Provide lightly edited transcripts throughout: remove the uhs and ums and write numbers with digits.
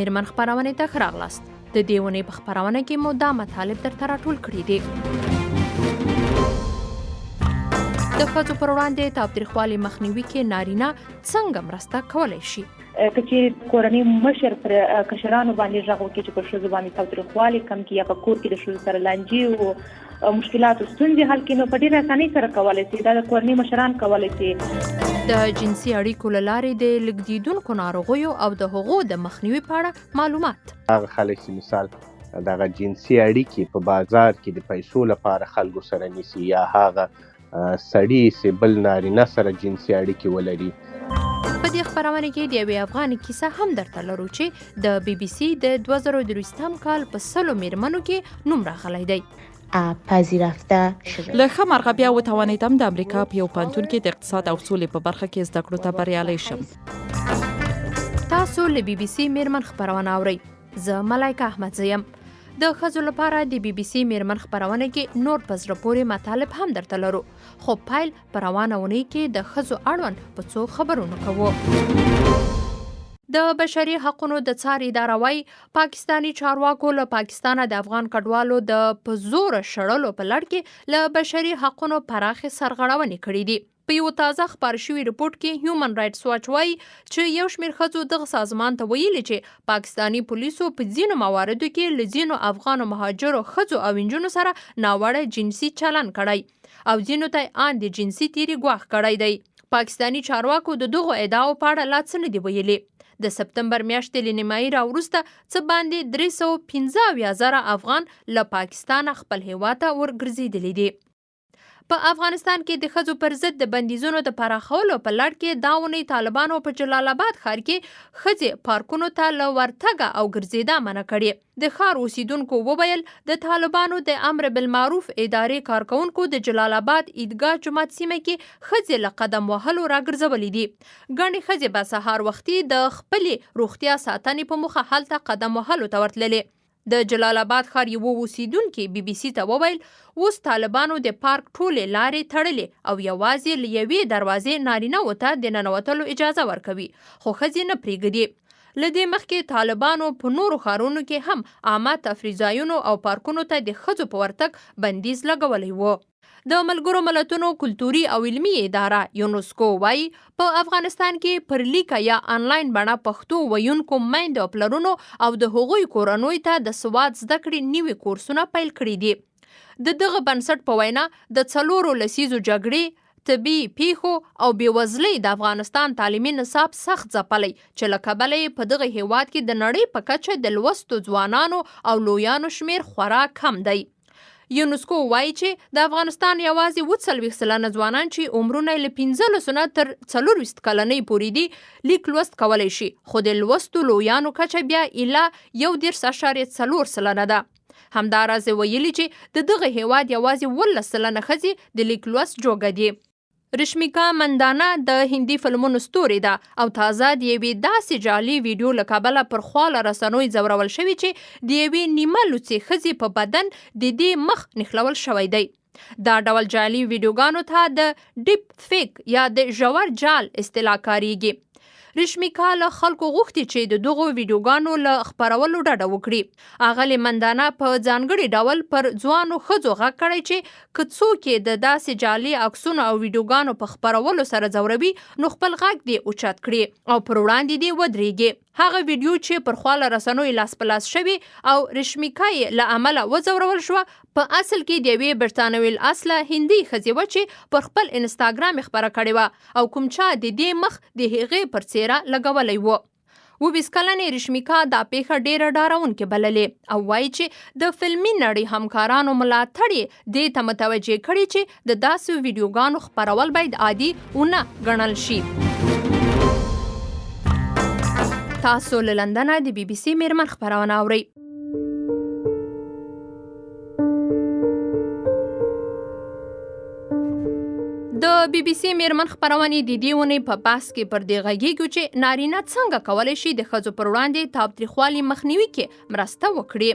میرمن خپرونې ته ښه راغلاست. د دې ونې په خپرونه کې مو دا مطالب درته راټول کړي دي. د ښځو پر وړاندې تاوتریخوالي مخنیوي کې نارینه څنګه مرسته کولی شي؟ که چې کورنۍ مشر پر کشرانو باندې غږ وکړي چې پر ښځو باندې تاوتریخوالی کم کړي یا په کور کې د ښځو سره لانجې او مشکلات او ستونزې حل کړي، نو په ډېره اسانۍ سره کولی شي. دا د کورنۍ مشران کولی شي. د جنسي اړیکو له لارې د لږدیدونکو ناروغیو او د هغو د مخنیوي په اړه معلومات. هغه خلک چې مثال دغه جنسي اړیکې په بازار کې د پیسو لپاره خلکو سره نیسي، یا هغه سړي چې بل نارینه سره جنسي اړیکې ولري. په دې خپرونه کې د یوې افغاني کیسه هم درته لرو چې د BBC د 2023 کال په 100 میرمنو کې نوم راغلی دی. پذیرفته شده. له ښه مرغه بیا وتوانېدم د امریکا په یو پوهنتون کې د اقتصاد او سولې په برخه کې زده کړو ته بریالی شم. تاسو له BBC میرمن خپرونه اورئ. زه ملایکه احمدزی یم. د ښځو لپاره د BBC میرمن خپرونه کې نور په زړه پورې مطالب هم درته لرو، خو پیل په روانه اونۍ کې د ښځو اړوند په څو خبرونو کوو. د بشري حقونو د څار اداره وايي پاکستاني چارواکو له پاکستانه د افغان کډوالو د په زور شړلو په لړ کې له بشري حقونو پراخې سرغړونې کړې دي. په یو تازه خپاره شوي رپورټ کې هیومن رایټس واچ وايي چې یو شمېر ښځو دغه سازمان ته ویلي چې پاکستاني پولیسو په ځینو مواردو کې له ځینو افغانو مهاجرو ښځو او نجونو سره ناوړه جنسي چلن کړی او ځینو ته ان د جنسي تیري ګواښ کړی دی. پاکستاني چارواکو د دغو ادعاو په اړه لا څه نه دي ویلي. د سپتمبر میاشتې له نیمایي راوروسته څه باندې 315,000 افغان له پاکستانه خپل هیواد ته ورګرځېدلي دي. په افغانستان کې د ښځو پر ضد د بندیزونو د پراخولو په لړ کې دا اونۍ طالبانو په جلال آباد ښار کې ښځې پارکونو ته له ورتګه او ګرځېدا منع کړې. د ښار اوسیدونکو وویل د طالبانو د امر بالمعروف ادارې کارکونکو د جلال آباد عیدګاه جومات سیمه کې ښځې له قدم وهلو راګرځولې دي. ګڼې ښځې به سهار وختي د خپلې روغتیا ساتنې په موخه هلته قدم وهلو ته ورتللې. د جلال آباد ښار یوه اوسیدونکي BBC ته وویل اوس طالبانو د پارک ټولې لارې تړلې او یوازې له یوې دروازې نارینه‌وو ته د ننوتلو اجازه ورکوي، خو ښځې نه پرېږدي. له دې مخکې طالبانو په نورو ښارونو کې هم عامه تفریح ځایونو او پارکونو ته د ښځو په ورتګ بندیز لګولی و. د ملګرو ملتونو کلتوري او علمي اداره یونسکو وايي په افغانستان کې پر لیکه یا آنلاین بڼه پښتو ویونکو میندو او پلرونو او د هغوی کورنیو ته د سواد زده کړې نوي کورسونه پیل کړي دي. د دغه بنسټ په وینا د 4 لسیزو جګړې، طبي پیښو او بېوزلۍ د افغانستان تعلیمي نصاب سخت ځپلی چې له کبله یې په دغه هیواد کې د نړۍ په کچه د لوستو ځوانانو او لویانو شمیر خورا کم دی. یونسکو وایي چې د افغانستان یوازې 40% ځوانان چې عمرونه له 15 نه تر 24 کلنۍ پورې دي لیک لوست کولی شي، خو د لوستو لویانو کچه بیا ایله 1.4% ده. همداراز ویلي چې د دغه هیواد یوازې 18% ښځې د لیک لوست جوګه دي. رشمیکا مندانا د هندي فلمونو ستوري ده او تازه د یوې داسې جعلي ویډیو له کبله پر خواله رسنیو ځورول شوي چې د یوې نیمه لوڅې ښځې په بدن د دې مخ نښلول شوی دی. دا ډول جعلي ویډیوګانو ته د ډیپ فیک یا د ژور جال اصطلاح کاریږي. رشمیکا له خلکو غوښتي چې د دغو ویډیوګانو له خپرولو ډډه وکړي. اغلې مندانا په ځانګړي ډول پر ځوانو ښځو غږ کړی چې که څوک یې د داسې جعلي عکسونو او ویډیوګانو په خپرولو سره ځوروي نو خپل غږ دې اوچت کړي او پر وړاندې دې ودرېږي. هغه ویډیو چې پر خواله رسنیو لاس په لاس شوي او رشمیکا یې له امله وځورول شوه په اصل کې د یوې برتانوي اصله هندي ښځې وه چې پر خپل انسټاګرام یې خپره کړې وه او کوم چا د دې مخ د هغې پر څیره لګولی و. 22 کلنې رشمیکا دا پیښه ډیره ډارونکې بللې او وایي چې د فلمي نړۍ همکارانو ملاتړ یې دې ته متوجه کړي چې د داسې ویډیوګانو خپرول باید عادي ونه ګڼل شي. تاسو له لندنه د BBC میرمن خپرونه اورئ. د BBC میرمن خپرونې د دې ونې په بحث کې پر دې غږیږو چې نارینه څنګه کولی شي د ښځو پر وړاندې تاوتریخوالي مخنیوي کې مرسته وکړي.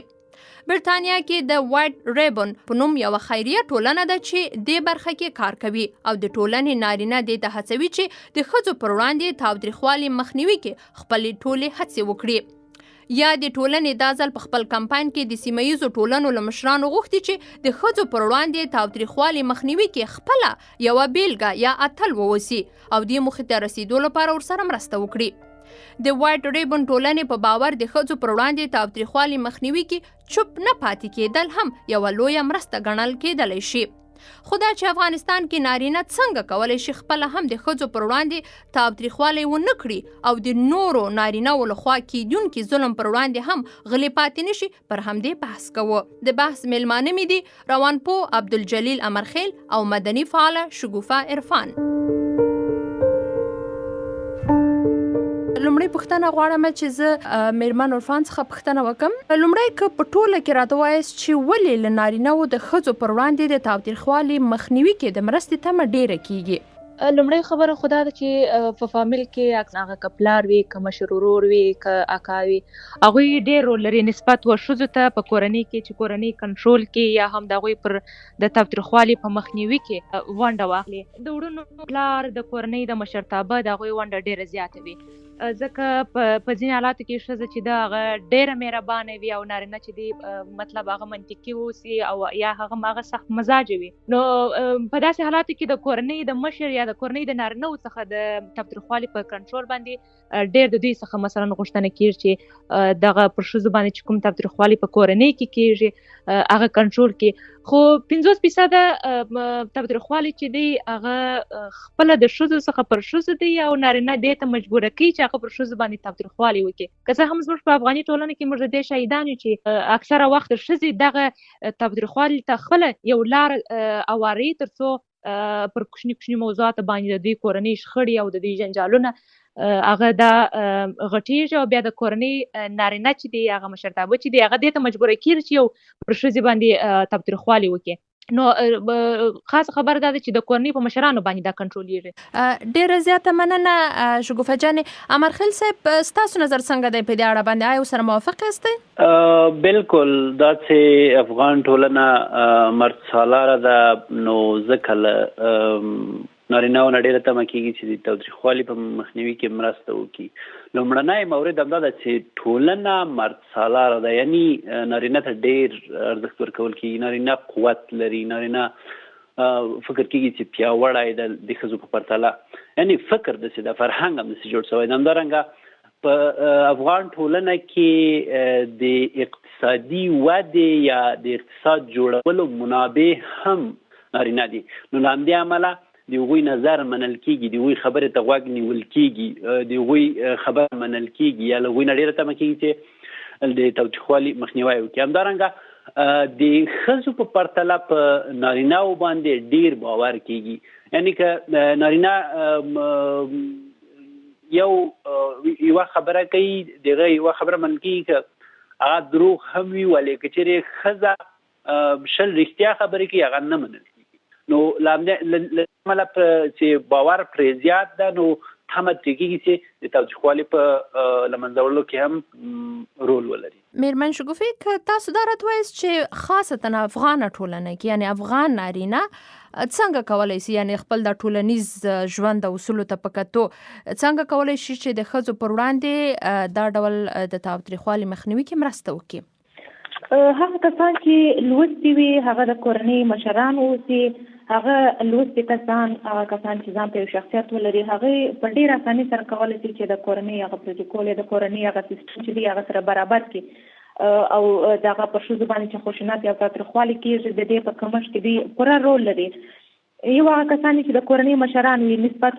برتانیا کې د وایټ ریبن په نوم یوه خیریه ټولنه ده چې دې برخه کې کار کوي او د ټولنې نارینه دې ته هڅوي چې د ښځو پر وړاندې تاوتریخوالي مخنیوي کې خپلې ټولې هڅې وکړي. یا د ټولنې دا ځل په خپل کمپاین کې د سیمه ییزو ټولنو له مشرانو غوښتي چې د ښځو پر وړاندې تاوتریخوالي مخنیوي کې خپله یوه بیلګه یا اتل واوسي او دې موخې ته رسیدو لپاره ورسره مرسته وکړي. د وایټ ریبن ټولنې په باور د ښځو پر وړاندې تاوتریخوالي مخنیوي کې چوپ نه پاتې کېدل هم یوه لویه مرسته ګڼل کېدلی شي. خو دا چې افغانستان کې نارینه څنګه کولی شي خپله هم د ښځو پر وړاندې تاوتریخوالی ونه کړي او د نورو نارینهو لخوا کیدونکي ظلم پر وړاندې هم غلی پاتې نشي، پر همدې بحث کوو. د بحث میلمانه مې دي روانپوه عبدالجلیل امرخیل او مدني فعاله شګوفه عرفان. لومړی پوښتنه غواړم چې زه میرمن عرفان څخه پوښتنه وکم. لومړی که په ټوله کې راته وایاست چې ولې له نارینهو د ښځو پر وړاندې د تاوتریخوالي مخنیوي کې د مرستې تمه ډیره کیږي؟ لومړی خبره خو دا ده چې په فامیل کې هغه که پلار وي، که مشر ورور وي، که اکا وي، هغوی ډېر رول لري نسبت ښځو ته په کورنۍ کې چې کورنۍ کنټرول کې یا هم د هغوی پر د تاوتریخوالي په مخنیوي کې ونډه واخلي. د وړونو پلار د کورنۍ د مشرتابه د هغوی ونډه ډېره زیاته وي، ځکه په ځینې حالاتو کې ښځه چې ده هغه ډېره مهربانه وي او نارینه چې دی مطلب هغه منطقي اوسي او یا هغه سخت مزاجه وي. نو په داسې حالاتو کې د کورنۍ د مشر یا د کورنۍ د نارینهو څخه د تاوتریخوالي په کنټرول باندې ډېر د دوی څخه مثلا غوښتنه کېږي چې دغه پر ښځو باندې چې کوم تاوتریخوالي په کورنۍ کې کېږي هغه کنټرول کړي. خو 50% تاوتریخوالي چې دی هغه خپله د ښځو څخه پر ښځو دی او نارینه دې ته مجبوره کوي چې هغه پر ښځو باندې تاوتریخوالي وکړي. که څه هم زموږ په افغاني ټولنه کې موږ د دې شاهدان یو چې اکثره وخت ښځې دغه تاوتریخوالي ته خپله یو لار هواروي تر څو پر کوچني موضوعاتو باندې د دوی کورنۍ شخړې او د دوی جنجالونه هغه دا غټېږي او بیا د کورنۍ نارینه چې دی هغه مشرتابه چې دی هغه دې ته مجبوره کېږي چې یو پر ښځې باندې تاوتریخوالي وکړي. نو خاص خبر دا ده چې د کورنۍ په مشرانو باندې دا کنټرولېږي. ډېره زیاته مننه شګوفه جانې. امرخیل صاحب ستاسو نظر څنګه دی په دې اړه باندې؟ آیا ورسره موافق یاستئ؟ بالکل، دا چې افغان ټولنه مرد سالاره ده نو ځکه له نارینهو نه ډېره تمه کېږي چې د تاوتریخوالي په مخنیوي کې مرسته وکړي. لومړنی مورد همدا ده چې ټولنه مرد سالاره ده، یعنی نارینه ته ډېر ارزښت ورکول کېږي. نارینه قوت لري، نارینه فکر کېږي چې پیاوړی ده د ښځو په پرتله، یعنی فکر داسې ده، فرهنګ هم داسې جوړ شوی ده. همدارنګه په افغان ټولنه کې د اقتصادي ودې یا د اقتصاد جوړولو منابع هم نارینه دي. نو له همدې امله د هغوی نظر منل کېږي، د هغوی خبرې ته غوږ نیول کېږي، د هغوی خبر منل کېږي یا له هغوی نه ډېره تمه کېږي چې د تاوتریخوالي مخنیوی وکړي. همدارنګه د ښځو په پرتله په نارینهو باندې ډېر باور کېږي، یعنی که نارینه یوه خبره کوي، دغه یوه خبره منل کېږي که هغه دروغ هم وي، ولې که چېرې ښځه 100 رښتیا خبرې کوي هغه نه منل کېږي. نو له امله چې باور پرې زیات ده نو تمه ترې کېږي چې د تاوتریخوالي په له منځه وړلو کې هم رول ولري. میرمن شګوفې، که تاسو دا راته وایاست چې خاصتا افغانه ټولنه کې یعنی افغان نارینه څنګه کولی شي یعنی خپل د ټولنیز ژوند د اصولو ته په کتو څنګه کولی شي چې د ښځو پر وړاندې دا ډول د تاوتریخوالي مخنیوي کې مرسته وکړي؟ هغه کسان چې لوستي وي، هغه د کورنۍ مشران اوسي، هغه لوستي کسان، هغه کسان چې ځان ته یو شخصیت ولري، هغه په ډېر اسانۍ سره کولی شي چې د کورنۍ هغه پروتوکول د کورنۍ هغه سیستم چې دی هغه سره برابر کړي او د هغه پر ښځو باندې چې خشونت یا تاوتریخوالي کېږي د دې په کمښت کې دوی پوره رول لري. یو هغه کسان چې د کورنۍ مشران وي، نسبت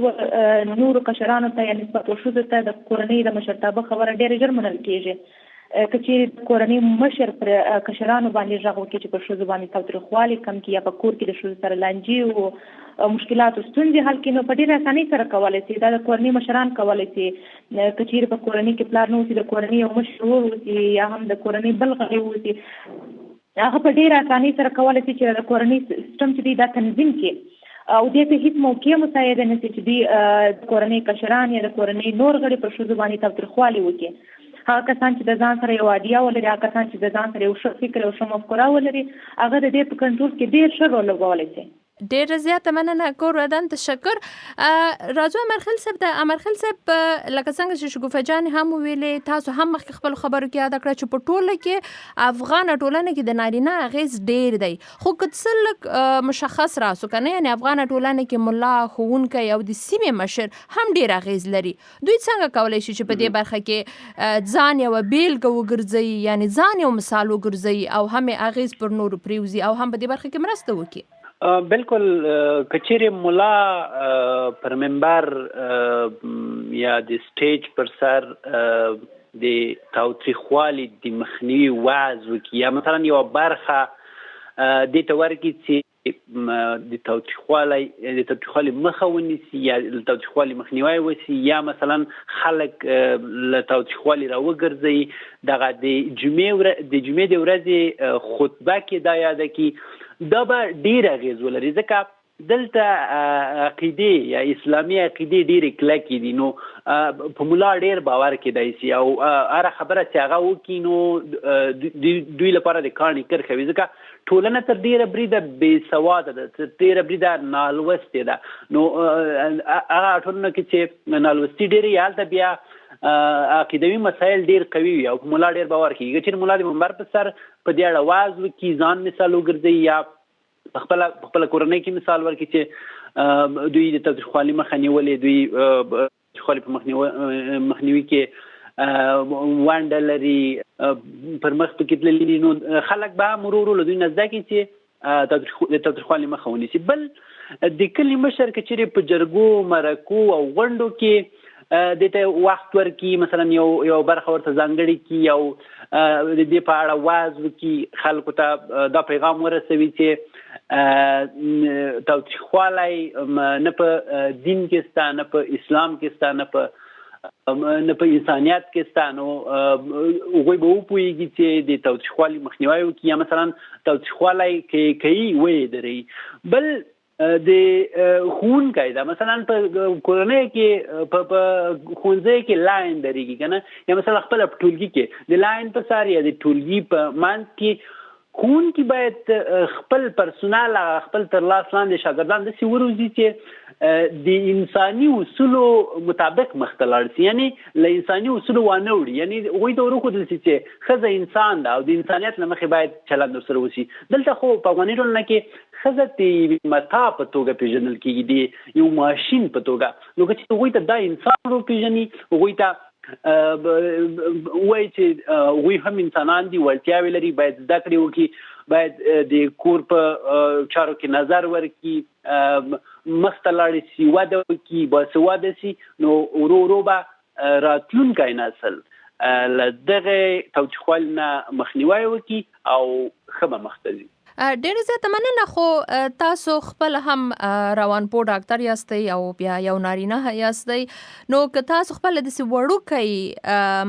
نورو کشرانو ته یا نسبت ښځو ته د کورنۍ د مشرتابه خبره ډېره ژر منل کېږي. که چېرې کورنۍ مشر پر کشرانو باندې غږ وکړي چې پر ښځو باندې تاوتریخوالي کم کړي یا په کور کې د ښځو سره لانجې او مشکلاتو ستونزې حل کړي، نو په ډېرې اسانۍ سره کولی شي. دا د کورنۍ مشران کولی شي. که چېرې په کورنۍ کې پلار نه اوسي، د کورنۍ یو مشر ورور اوسي یا هم د کورنۍ بل غړی اوسي، هغه په ډېره اسانۍ سره کولی شي چې د کورنۍ سیستم چې دی دا تنظیم کړي او دې ته هېڅ موقع مساعده نه شي چې دوی د کورنۍ کشران یا د کورنۍ نور غړي پر ښځو باندې تاوتریخوالي وکړي. هغه کسان چې د ځان سره یو ایډیا ولري، هغه کسان چې د ځان سره یو ښه فکر او ښه مفکوره ولري، هغه د دې په کنټرول کې ډېر ښه رول لوبولی شي. ډېره زیاته مننه کور ودان تشکر. راځو امرخیل صاحب د امرخیل صاحب لکه څنګه چې شګوفه جان هم ویلې تاسو هم مخکې خپل خبرو کې یاد کړه چې په ټوله کې افغان ټولنه کې د نارینه اغیز ډېر دی خو که څه لږ مشخص راسو کنه یعنی افغان ټولنه کې ملا ښوونکی او د سیمې مشر هم ډېر اغیز لري دوی څنګه کولی شي چې په دې برخه کې ځان یو بیلګه وګرځي یعنی ځان یو مثال وګرځي او هم اغیز پر نورو پریوزي او هم په دې برخه کې مرسته وکړي؟ بالکل کچېرې ملا پر منبر یا د سټیج پر سر د تاوتریخوالي د مخنیوي وعظ وکړي یا مثلا یو برخه دې ته ورکړي چې د تاوتریخوالي مخه ونیسي یا د تاوتریخوالي مخنیوی وسي یا مثلا خلک له تاوتریخوالي راوګرځي دغه د جمعې د ورځې خطبه کې دا یاده کړي دا به ډېر اغېز ولري ځکه دلته عقیدې یا اسلامي عقیدې ډېرې کلکې دي نو په ملا ډېر باور کېدای شي او هره خبره چې هغه وکړي نو دوی لپاره د کاڼي کرښه وي ځکه ټولنه تر ډېره بریده بې سواده ده تر ډېره بریده نالوستې ده نو هغه ټولنه کې چې نالوستي ډېرې وي هلته بیا عقیدوي مسایل ډېر قوي وي او ملا ډېر باور کوي چې ملا د منبر په سر په دې اړه واعظ وکړي ځان مثال وګرځي یا په خپله کورنۍ کې مثال ورکړي چې دوی د تاوتریخوالي مخه نیولې دوی تاوتریخوالي په مخنیوي کې ونډه لري پر مخ پکې تللي دي نو خلک به هم ورو ورو له دوی نه زده کړي چې د تاوتریخوالي مخه ونیسي. بل د کلي مشر که چېرې په جرګو مرکو او غونډو کې دې ته وخت ورکړي مثلا یو برخه ورته ځانګړې کړي او د دې په اړه واعظ وکړي خلکو ته دا پیغام ورسوي چې تاوتریخوالی نه په دین کې سته نه په اسلام کې سته نه په انسانیت کې سته نو هغوی به وپوهېږي چې د تاوتریخوالي مخنیوی وکړي یا مثلا تاوتریخوالی که کوي ویې دروي. بل د ښوونکی ده مثلا په کورنۍ کې په ښوونځي کې لاین درېږي که نه یا مثلا خپله په ټولګي کې د لاین په سر یا د ټولګي په منځ کې ښوونکي باید خپل پرسونال خپل تر لاس لاندې شاګردان داسې وروزي چې د انساني اصولو مطابق مخ ته لاړ شي یعنی له انساني اصولو وانه وړي یعنی هغوی ته وروښودل شي چې ښځه انسان ده او د انسانیت له مخې باید چلند ورسره وشي. دلته خو په افغاني ټولنه کې ښځه د یوې متا په توګه پېژندل کېږي د یو ماشین په توګه نو که چې هغوی ته دا انسان وپېژني هغوی ته وایي چې هغوی هم انسانان دي وړتیاوې لري باید زده کړې وکړي باید د کور په چارو کې نظر ورکړي مخ ته لاړې شي وده وکړي باسواده شي نو ورو ورو به راتلونکی نسل له دغې تاوتریخوالي نه مخنیوی وکړي او ښه به مخ ته ځي. ډېر زیاته مننه خو تاسو خپل هم روانپوه ډاکټر یاستئ او بیا یو نارینه یاستئ نو که تاسو خپل داسې وړوکی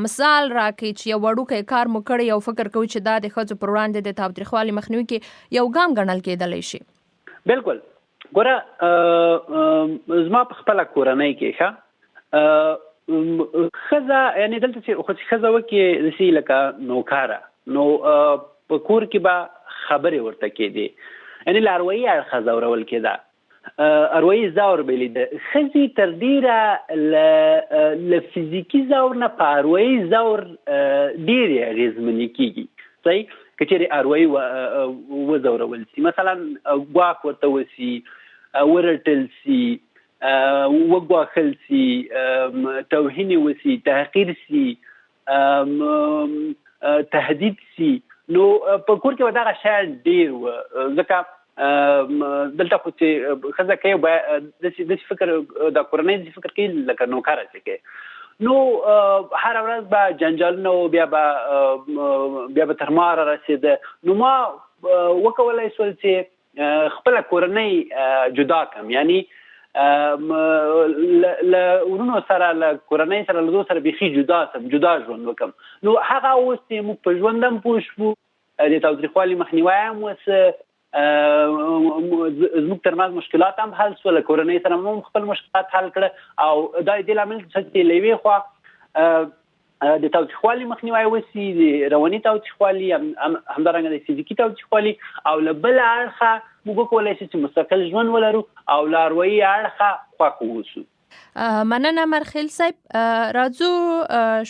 مثال راکړئ چې یو وړوکی کار مو کړی او فکر کوئ چې دا د ښځو پر وړاندې د تاوتریخوالي مخنیوي کې یو ګام ګڼل کېدلی شي؟ بالکل ګوره زما په خپله کورنۍ کې ښځه یعنې دلته چې ښځه وکړي داسې لکه نوکاره نو په کور کې به خبرې ورته کېدې یعنې له اروايي اړخه ځورول کېده اروايي ځور به لیده ښځې تر ډېره له فزیکي ځور نه په اروايي ځور ډېرې اغېزمنې کېږي صحیح که چېرې اروايي وځورول سي مثلا ګواښ ورته وسي ورټل سي وګواښل سي توهین وسي تحقیر سي تهدید سي نو په کور کې به دغه شیان ډېر وه ځکه دلته خو چې ښځه کوي باید داسې فکر د کورنۍ داسې فکر کوي لکه نوکره چې کوي نو هره ورځ به جنجالونه و بیا به تر ماره رسېده نو ما وکولی شول چې خپله کورنۍ جدا کړم یعنی له ورونو سره له کورنۍ سره له دو سره بیخي جدا ژوند وکړم نو هغه اوس چې موږ په ژوند هم پوه شوو د تاوتریخوالي مخنیوی هم وسه زموږ ترمنځ مشکلات هم حل شول کورنۍ سره هم خپل مشکلات حل کړه او دا د دې لامل چې له یوې خوا د تاوتریخوالي مخنیوی وسي، د رواني تاوتریخوالي همدارنګه د فزیکي تاوتریخوالي، او له بل اړخه موږ وکولی شو چې مستقل ژوند ولرو او له اروایي اړخه خوښ واوسو. مننه مرخیل صاحب. راځو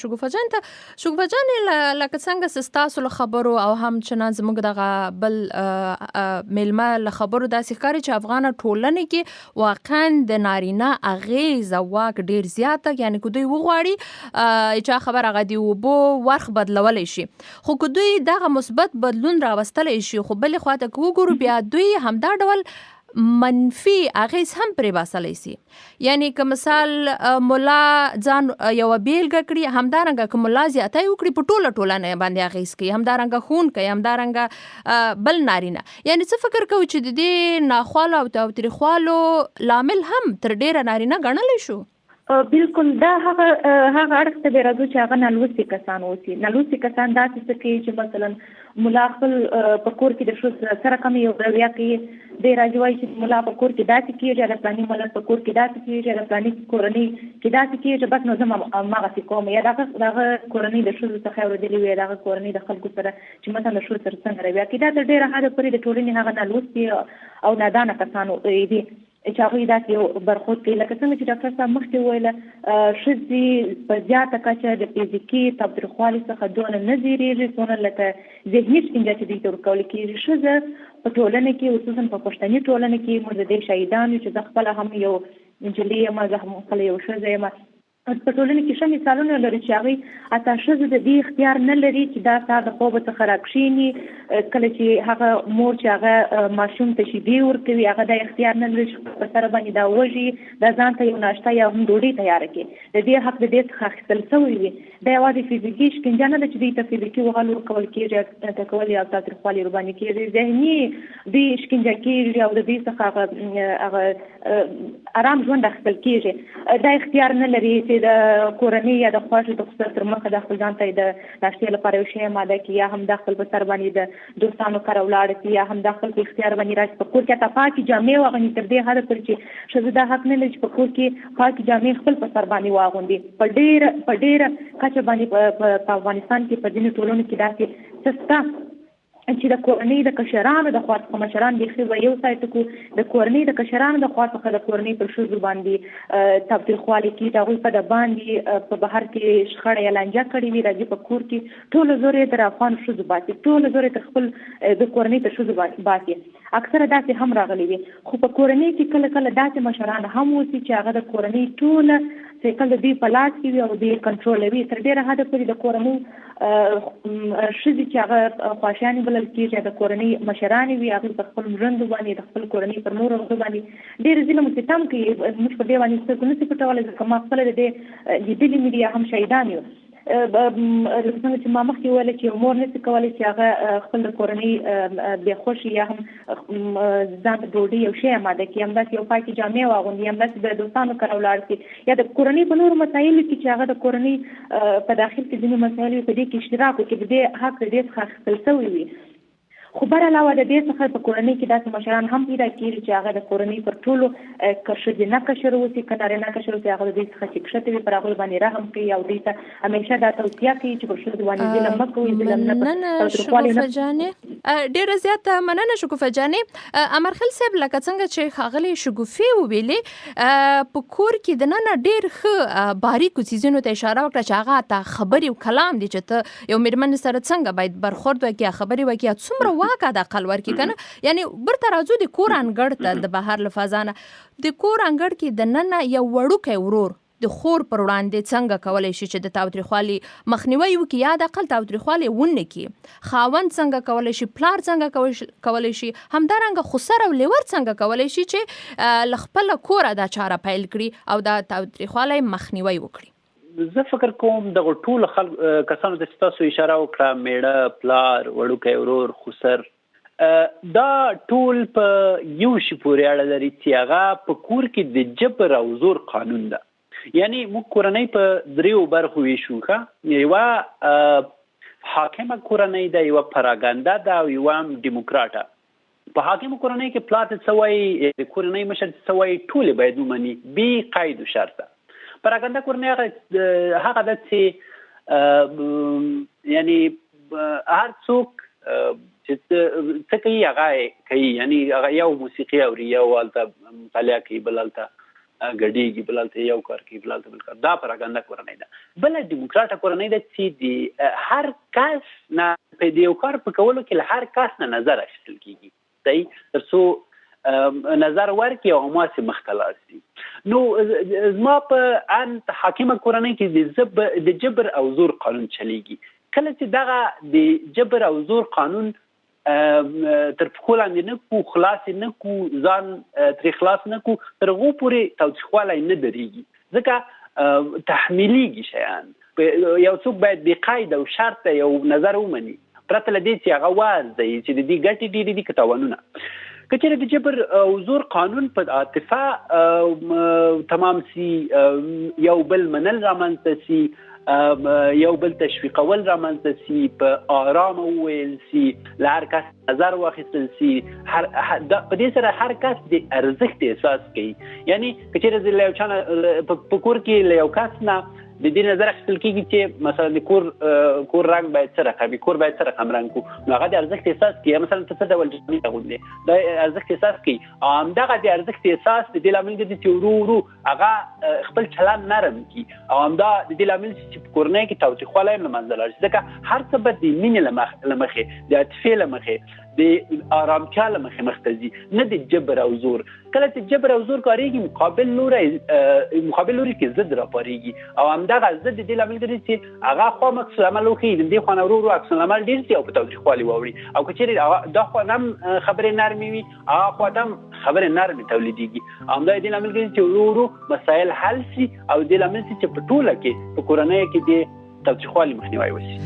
شګوفه جان ته. شګوفه جان لکه څنګه ستاسو له خبرو او هم چنان زموږ دغه بل میلمه له خبرو داسې ښکاري چې افغان ټولنې کې واقعا د نارینه اغیز او واک ډیر زیات، یعنی که دوی وغواړي چې خبر هغه دی وبو ورخ بدلولی شي، خو که دوی دغه مثبت بدلون راوستلی شي، خو بلې خواته که وګورو بیا دوی همدا ډول منفي اغیز هم پرې باسلی سي. یعنی که مثال ملا ځان یو بیلګه کړي، همدارنګه که ملا زیاتی وکړي په ټوله ټولنه باندې اغیز کوي، همدارنګه ښوونکی، همدارنګه بل نارینه. یعنی څه فکر کوي چې د دې ناخوالو او تاوتریخوالو لامل هم تر ډیره نارینه ګڼلی شو؟ بالکل دا هغه اړخ ته به راځو چې هغه نالوستي کسان اوسي. نالوستي کسان داسې څه کوي چې مثلا ملا خپل په کور کې د ښځو سره کم یو رویه کوي، دی راځي وایي چې ملا په کور کې داسې کېږي، د فلاني ملا په کور کې داسې کېږي، د فلاني کورنۍ کې داسې کېږي، بس نو زه هماغسې کوم. یا دغه کورنۍ د ښځو څخه اورېدلې وي، دغه کورنۍ د خلکو سره چې مثلا د ښځو سره څنګه رویه کوي، دا تر ډېره حده پورې د ټولنې هغه نالوستي او نادانه کسان دي چې هغوی داسې یو برخود کوي. لکه څنګه چې ډاکټر صاحب مخکې وویله، ښځې په زیاته کچه د فزیکي تاوتریخوالي څخه دونه نه زیریږي څونه لکه ذهني شکنجه چې دوی ته ورکول کېږي. ښځه په ټولنه کې، خصوصا په پښتني ټولنه کې، موږ د دې شاهدان یو چې زه خپله هم یو نجلۍ یم، زه هم خپله یو ښځه یم، په ټولنه کې ښه مثالونه لري چې هغوی حتی ښځه د دې اختیار نه لري چې دا سهار د خوبه څخه راکښېني، کله چې هغه مور چې هغه ماشوم ته شیدې ورکوي، هغه دا اختیار نه لري چې په سره باندې دا وږي، دا ځان ته یو ناشته یا هم ډوډۍ تیاره کړي. د دې حق د دې څخه اخیستل شوی وي. دا یوازې فزیکي شکنجه نه ده چې دوی ته فزیکي وغل ورکول کېږي، ټکول یا تاوتریخوالي ورباندې کېږي، ذهني دوی شکنجه کېږي او د دوی څخه هغه ارام ژوند اخیستل کېږي. دا اختیار نه لري چې د کورنۍ یا د خوښې د خصوصیت تر مخه د خپل ځان ته د ناشتې لپاره یو شی اماده کړي، یا هم د خپل په سر باندې د دوستانو کره ولاړه کړي، یا هم د خپل په اختیار باندې راشي په کور کې حتی پاکې جامې واغوندي، تر دې حده پورې چې ښځه دا حق نه لري چې په کور کې پاکې جامې خپل په سر باندې واغوندي. په ډېره کچه باندې په افغانستان کې په ځینو ټولنو کې داسې څه شته چې د کورنۍ د کشرانو د خوا څخه مشران بیخي به یو ځای ته کړو، د کورنۍ د کشرانو د خوا څخه د کورنۍ پر ښځو باندې تاوتریخوالي کېږي، د هغوی په د باندې په بهر کې شخړه یا لانجه کړې وي، راځي په کور کې ټوله زور یې تر افغان ښځو باسي، ټوله زور یې تر خپل د کورنۍ تر ښځو باسي. اکثره داسې هم راغلي وي. خو په کورنۍ کې کله کله داسې مشران هم اوسي چې هغه د کورنۍ ټوله سیکل د دوی په لاس کې وي او دوی کنټرولوي. تر ډېره حده پورې د کورنۍ ښځې چې هغه خواښیانې بلل کېږي، د کورنۍ مشرانې وي، هغوی په خپل ژوندو باندې د خپل کورنۍ پر نورو ښځو باندې ډېر ظلم او ستم کوي. موږ په دې باندې سترګو نشو پټولی، ځکه ما خپله د دې لیدلي مې دي یا هم شهیدان یو. څنګه چې ما مخکې وویله چې یو مور نشي کولی چې هغه خپل د کورنۍ بې خوښي یا هم ځان ته ډوډۍ یو شی اماده کړي، همداسې یو پاکې جامې واغوندي، همداسې د دوستانو کره ولاړ شي، یا د کورنۍ په نورو مسایلو کې چې هغه د کورنۍ په داخل کې ځینې مسایل وي په دې کې اشتراک وکړي، د دې حق د دې څخه اخیستل شوی وي. خو بر علاوه د دې څخه په کورنۍ کې داسې مشران هم پیدا کېږي چې هغه د کورنۍ پر ټولو که ښځینه کشر اوسي که نارینه کشر اوسي، هغه د دوی څخه چې کښته وي پر هغوی باندې رحم کوي او دوی ته همیشه دا توصیه کوي چې پر ښځو باندې ظلم مه کوئ، ظلم نه مننه شګوفه جانې، ډېره زیاته مننه شګوفه جانې. امرخیل صاحب لکه څنګه چې ښاغلې شګوفې وویلې، په کور کې دننه ډېر ښه باریکو څیزونو ته اشاره وکړه چې هغه حتی خبرې او کلام دی چې ته یو مېرمن سره څنګه باید برخورد وکړي، خبرې وکړي، څومره واک د عقل ورکړي که نه. یعنی برته راځو د کور انګړ ته، د بهر له فضا نه د کور انګړ کې دننه یو وړوکی ورور د خور پر وړاندې څنګه کولی شي چې د تاوتریخوالي مخنیوی وکړي یا د عقل تاوتریخوالي ونه کړي، خاوند څنګه کولی شي، پلار څنګه کولی شي، همدارنګه خسر او لیور څنګه کولی شي چې له خپله کوره دا چاره پیل کړي او د تاوتریخوالي مخنیوی وکړي. زه فکر کوم دغه ټولو کسانو ته چې تاسو اشاره وکړه، میړه، پلار، وړوکی ورور، خسر، دا ټول په یو شي پورې اړه لري چې هغه په کور کې د جبر او زور قانون ده. یعنی موږ کورنۍ په دریو برخو ویشو. یوه حاکمه کورنۍ ده، یوه پراګنده ده او یوه ډیموکراټه. په حاکمه کورنۍ کې پلار ته څه وایي، د کورنۍ مشر څه وایي، ټولې باید ومني بې قید و شرطه. پراګنده کورنۍ هغه ده چې یعنی هر څوک چې څه کوي هغه کوي، یعنی هغه یو موسیقي اوري، یو هلته مطالعه کوي، بل هلته ګډېږي، بل هلته یو کار کوي، بل هلته بل کار. دا پراګنده کورنۍ ده. بله ډیموکراټه کورنۍ ده چې د هر کس نه په د یو کار په کولو کې له هر کس نه نظر اخیستل کېږي، صحیح، تر څو نظر ورکړي او هماسې مخته لاړ شي. نو زما په ان حاکمه کورنۍ کې د جبر او زور قانون چلیږي. کله چې دغه د جبر او زور قانون تر پښو لاندې نه کو، خلاص نه کو، ځان ترې خلاص نه کو، تر هغو پورې تاوتریخوالی نه درېږي، ځکه تحمیلیږي شیان. یو څوک باید بې قید او شرطه یو نظر ومني، پرته له دې چې هغه واز دی چې د دې ګټې ډېرې دي که تاوانونه. که چېرې د جبر او زور قانون په عاطفه تمام سي، یو بل منل رامنځته سي، یو بل تشویقول رامنځته سي، په آرامه وویل سي، له هر کس نظر واخیستل سي، په دې سره هر کس د ارزښت احساس کوي. یعنی که چېرې زه له یو چا نه په کور کې له یو کس نه د دې نظر اخیستل کېږي چې مثلا د کور رنګ باید څه رقم وي، کور باید څه رقم رنګ کړو، نو هغه د ارزښت احساس کوي. مثلا ته څه ډول جامې اغوندې، دا ارزښت احساس کوي. همدغه د ارزښت احساس د دې لامل ګرځي چې ورو ورو هغه خپل چلند نرم کړي، او همدا د دې لامل چې په کورنۍ کې تاوتریخوالی هم له منځه لاړ شي. ځکه هر څه به د مینې له مخې، د عاطفې له مخې، د آرامتیا له مخې مخته ځي، نه د جبر او زور. کله چې جبر او زور کارېږي، مقابل لوري کې ضد راپارېږي، او همدغه ضد د دې لامل ګرځي چې هغه خوا عکس العمل وښيي، د دې خوا نه ورو ورو عکس العمل ډېر شي او په تاوتریخوالي واوړي. او که چېرې دا خوا هم خبرې نرمې وي، هغه خوا هم خبرې نرمې تولیدېږي. همدا د دې لامل ګرځي چې ورو ورو مسایل حل شي، او د دې لامل شي چې په ټوله کې په کورنۍ کې د تاوتریخوالي مخنیوی وشي.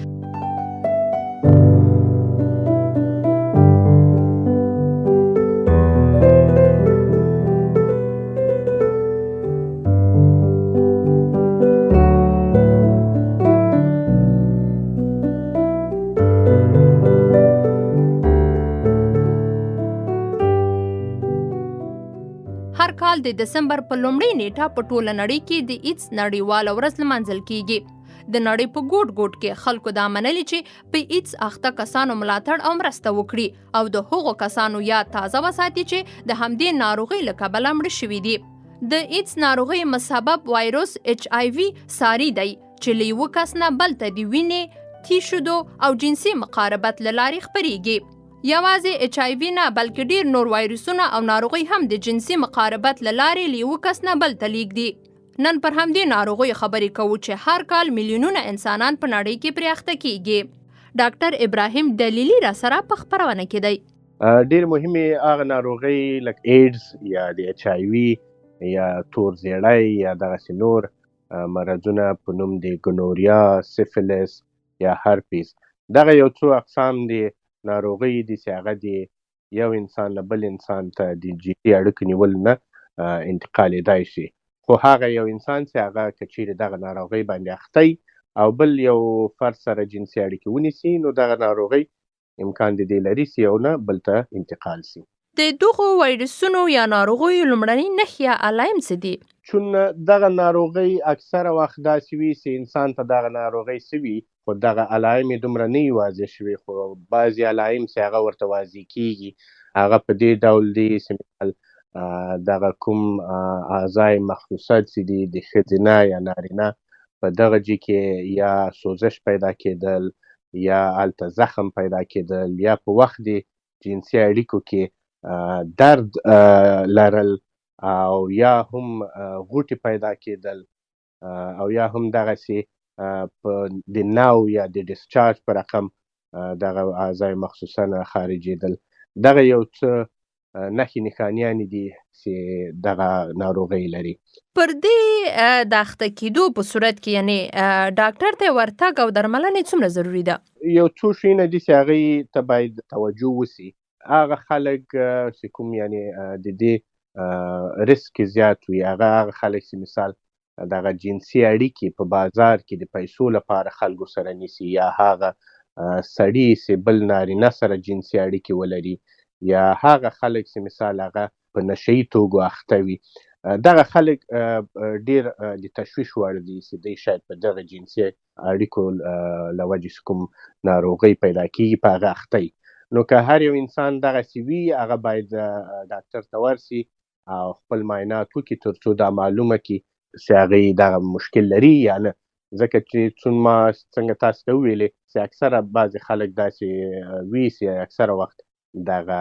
هر کال د دسمبر په لومړۍ نیټه په ټوله نړۍ کې د ایډز نړیواله ورځ لمانځل کیږي. د نړۍ په ګوټ ګوټ کې خلکو دا منلي چې په ایډز اخته کسانو ملاتړ او مرسته وکړي، او د هغو کسانو یاد تازه وساتي چې د همدې ناروغۍ له کبله مړه شوي دي. د ایډز ناروغۍ مسبب وایروس HIV ساري دی چې له یوه کس نه بل ته د وینې، تیشودو او جنسي مقاربت له لارې خپرېږي. یوازې HIV نه بلکې ډیر نور وایروسونه او ناروغۍ هم د جنسي مقاربت له لارې له یوه کس نه بل ته لیږدي. نن پر همدې ناروغۍ خبرې کوو چې هر کال میلیونونه انسانان په نړۍ کې پرې اخته کیږي. ډاکټر ابراهیم دلیلی را سره په خپرونه کې دی. ډیر مهمه هغه ناروغۍ لکه ایډز یا د HIV یا تور زیړی یا دغسې نور مرضونه په نوم د ګنوریا، سفلس یا هرپیس. دغه یو څو اقسام دي ناروغۍ دي چې هغه د یو انسان له بل انسان ته د جنسي اړیکو نیول نه انتقالېدای شي. خو هغه یو انسان چې هغه که چیرې دغه ناروغۍ باندې اخته او بل یو فرد سره جنسي اړیکې ونیسي، نو دغه ناروغۍ امکان د دې لري چې یو نه بل ته انتقال شي. د دغو وایرسونو یا ناروغیو لومړنۍ نښې یا علایم څه دي؟ چون دغه ناروغۍ اکثره وخت داسې وي چې انسان ته دغه ناروغۍ سوي، خو دغه علایم یې دومره نه وي واضح شوي. خو بعضې علایم چې هغه ورته واضح کېږي هغه په دې ډول دي چې مثال دغه کوم اعضای مخصوصه چې دي د ښځې نه یا نارینه په دغه جي کې یا سوزش پیدا کېدل، یا هلته زخم پیدا کېدل، یا په وخت د جنسي اړیکو کې درد لرل، او یا هم غوټې پیدا کېدل، او یا هم دغسې په د ناو یا د ډسچارج په رقم دغه اعضای مخصوصه نه خارجېدل. دغه یو څه نښې نښانیانې دي چې دغه ناروغۍ لري. پر دې د اخته کېدو په صورت کې یعنې ډاکټر ته ورتګ او درملنې څومره ضروري ده؟ یو څو شیونه دي چې هغې ته باید توجه وسي. هغه خلک چې کوم یعنې د دې ریسک زیات وي، هغه خلک چې مثال دغه جنسي اړیکې په بازار کې د پیسو لپاره خلکو سره نیسي، یا هغه سړي چې بل نارینه سره جنسي اړیکې ولري، یا هغه خلک چې مثال هغه په نشهیي توګو اخته وي. دغه خلک ډیر د تشویش وړ دي چې دوی شاید په دغه جنسي اړیکو له وجې کوم ناروغۍ پیدا کیږي په هغه اخته وي. نو که هر یو انسان دغسې وي هغه باید ډاکټر ته ورسي او خپل معاینات وکړي تر څو دا معلومه کړي چې هغې دغه مشکل لري یا نه. ځکه چې څون ما څنګه تاسو ته وویلې چې اکثره بعضې خلک داسې وي چې اکثره وخت دغه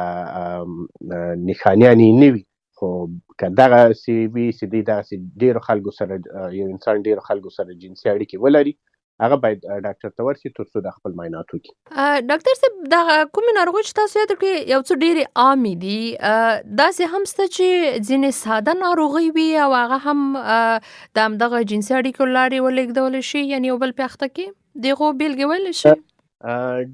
نښانیان یې نه وي، خو که دغسې وي چې دوی دغسې ډېرو خلکو سره یو انسان ډېرو خلکو سره جنسي اړیکې ولري هغه باید ډاکټر ته ورسي تر څو د خپل معاینات وکړي. ډاکټر صاحب دغه کومې ناروغۍ چې تاسو یاد کړې یو څه ډېرې عامې دي، داسې هم شته چې ځینې ساده ناروغۍ وي او هغه هم د همدغه جنسي اړیکو له لارې ولېږدولی شي، یعنې یو بل پې اخته کړي، د هغو بېلګې ویلی شي؟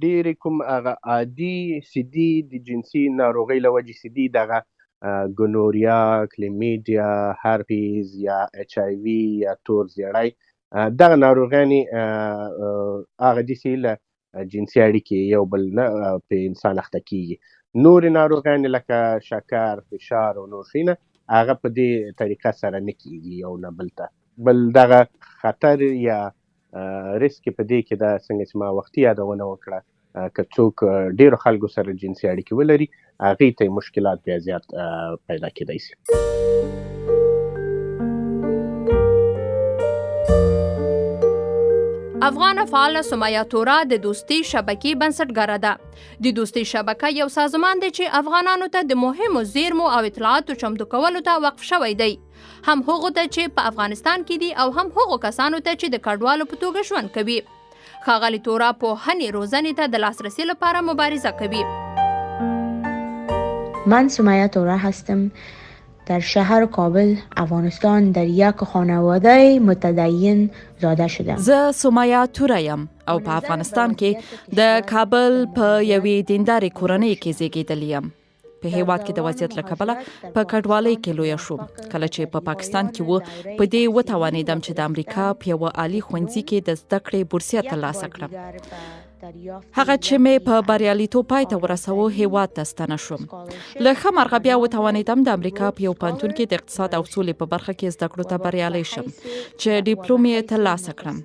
ډېرې کوم هغه عادي چې دي د جنسي ناروغۍ له وجې چې دي دغه ګونوریا، کلیمیډیا، هرپیز یا اچ آی وي یا تور زیړی، دغه ناروغیانې هغه دي چې له جنسي اړیکې یو بل نه په انسان اخته کیږي. نورې ناروغیانې لکه شکر، فشار او نور شیونه هغه په دې طریقه سره نه کیږي یو نه بل ته. بل دغه خطر یا ریسک په دې کې دا څنګه چې ما وختي یادونه وکړه که څوک ډېرو خلکو سره جنسي اړیکې ولري هغې ته مشکلات بیا زیات پیدا کیدی شي. افغان فعاله سمیه تورا د دوستي شبکې بنسټګره ده. د دوستي شبکه یو سازمان دی چې افغانانو ته د مهمو زیرمو او اطلاعاتو چمتو کولو ته وقف شوی دی، هم هغو ته چې په افغانستان کې دي او هم هغو کسانو ته چې د کډوالو په توګه ژوند کوي. ښاغلي تورا پوهنې روزنې ته د لاسرسي لپاره مبارزه کوي. من سمیه تورا هستم. در شهر کابل افغانستان در یک خانواده متدین زاده شدم. زه سمیه تورا یم او په افغانستان کې د کابل په یوې دیندارې کورنۍ کې زیږېدلی یم. په هیواد کې د وضعیت له کبله په کډوالۍ کې لویه شوم. کله چې په پاکستان کې و په دې وتوانېدم چې د امریکا په یوه عالي ښوونځي کې د زده کړې بورسیه ترلاسه کړم. هغه چې مې په بریالیتوب پای ته ورسوه هیواد ته ستنه شوم. له ښه مرغه بیا وتوانېدم د امریکا په یو پوهنتون کې د اقتصاد او سولې په برخه کې زده کړو ته بریالی شم چې ډیپلوم یې ترلاسه کړم.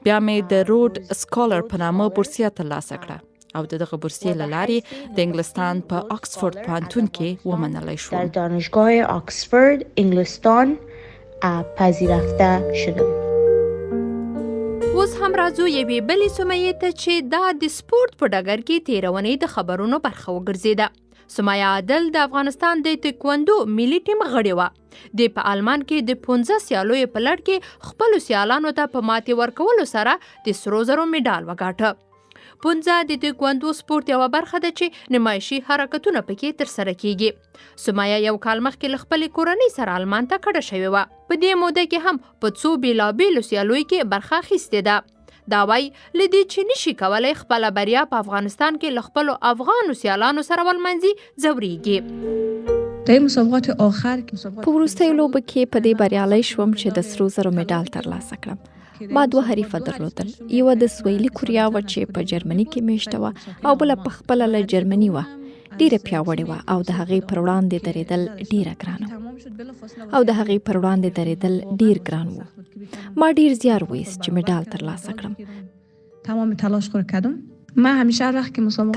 بیا مې د روډ سکالر په نامه بورسیه ترلاسه کړه او د دغه بورسیې له لارې د انګلستان په آکسفورد پوهنتون کې ومنلی شوم. در دانشگاه آکسفورد انگلستان پذیرفته شدم. اوس هم راځو یوې بلې سمیې ته چې دا د سپورت په ډګر کې تیرونې د خبرونو برخه وګرځېده. سمیه عادل د افغانستان د تکواندو ملي ټیم غړې وه. د په آلمان کې د 15 سیالیو په لړ کې خپلو سیالانو ته په ماتې ورکولو سره د سرو زرو میډال وګاټه. 15 د تکواندو سپورت یوه برخه ده چې نمایشي حرکتونه پکې ترسره کیږي. سمیه یو کال مخکې له خپلې کورنۍ سره آلمان ته کډه شوې وه. په دې موده کې هم په څو بېلابېلو سیالیو کې برخه اخیستې ده. دا وایي له دې چې نشي کولی خپله بریا په افغانستان کې له خپلو افغانو سیالانو سره ولمنځي ځورېږي. په وروستیو لوبو کې په دې بریالی شوم چې د سرو زرو میډال ترلاسه کړم. ما 2 حریفه درلودل. یوه د سویلي کوریا وه چې په جرمني کې میشته وه او بله په خپله له جرمني وه. ډیره پیاوړې وه او د هغې پر وړاندې درېدل ډیر ګران وو. ما ډیر زیار ویست چې میډال ترلاسه کړم.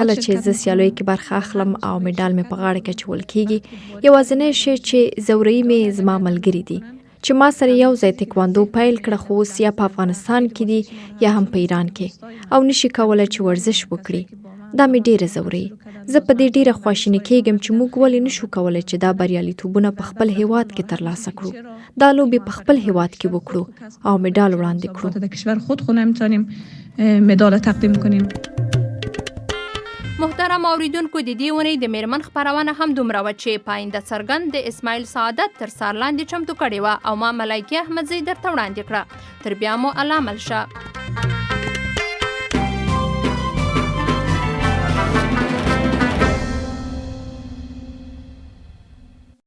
کله چې زه سیالیو کې برخه اخلم او میډال مې په غاړه کې اچول کیږي یوازینی شی چې ځوروي مې زما ملګري دي چې ما سره یو ځای تکواندو پیل کړه خو اوس یا په افغانستان کې دي یا هم په ایران کې او نشي کولی چې ورزش وکړي. دا مې ډیره ځوروي. زه په دې ډیره خواشینی کیږم چې موږ ولې نشو کولی چې دا بریالیتوبونه په خپل هیواد کې ترلاسه کړو. دا لوبې په خپل هیواد کې وکړو او میډال وړاندې کړو. محترم اوریدونکو د دې ونې د میرمن خپرونه هم دومره وه چې پاینده څرګند د اسماعیل سعادت تر سار لاندې چمتو کړې وه او ما ملایکې احمدزۍ درته وړاندې کړه. تر بیا مو الله مل شه.